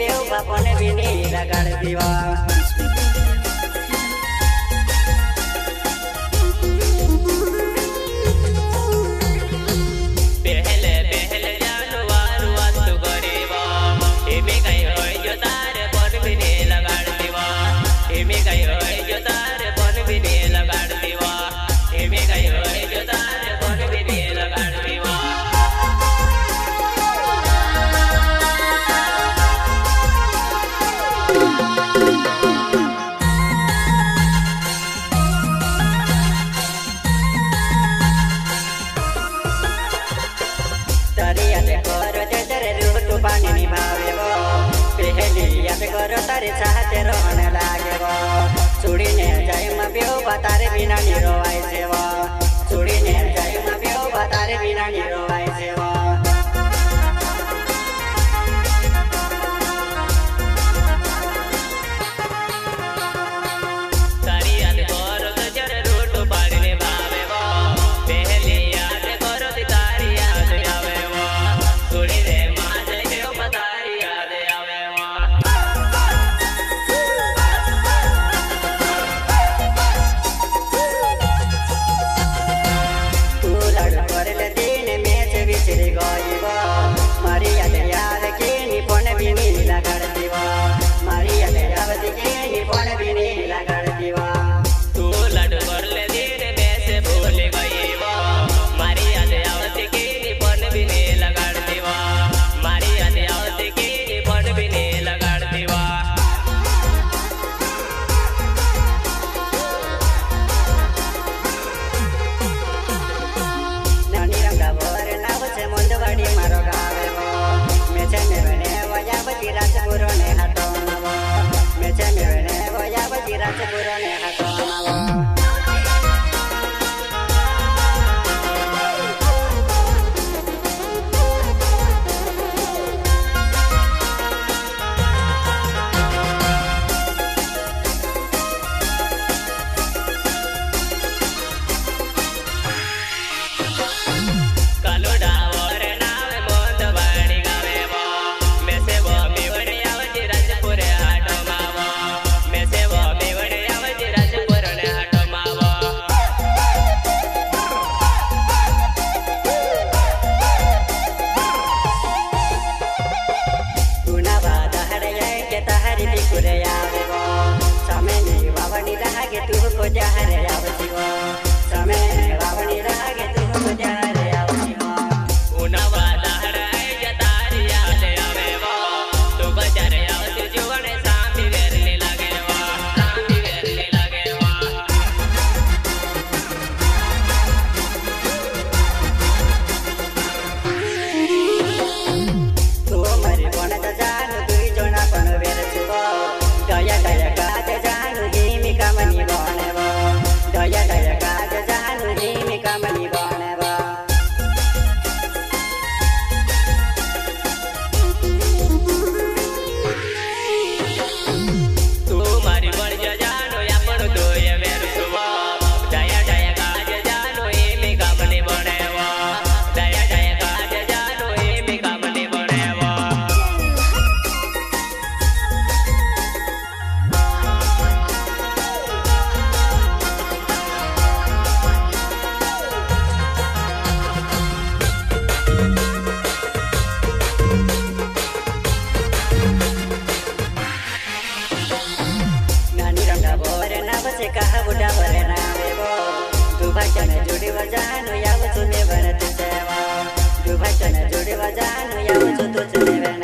बेव बापोने बिनी लगाड़ दीवा पहले पहले जानवर वास्तु गरीबा एमे कई होय जो तारे बन बिनी लगाड़ दीवा एमे कई होय जो तारे बन बिनी लगाड़ दीवा एमे कई होय जो तारे बन बिनी लगाड़ दीवा पानी निभावे वो पहली याद करो तारे चाहते रोने लागे वो छुड़ी ने जाय म बेव बतारे बिना निरोवाय से वो छुड़ी ने जाय म बेव बतारे बिना निरोवाय से वो तारी याद करो तो जरे रूट पानी निभावे वो पहली याद करो तो तारी याद आवे वो छुड़ी ने कहा बुढ़ा बरे नावे वो तू भजन जुड़ी बजानो या वो सुने बनते सेवा तू भजन जुड़ी बजानो या वो तुझे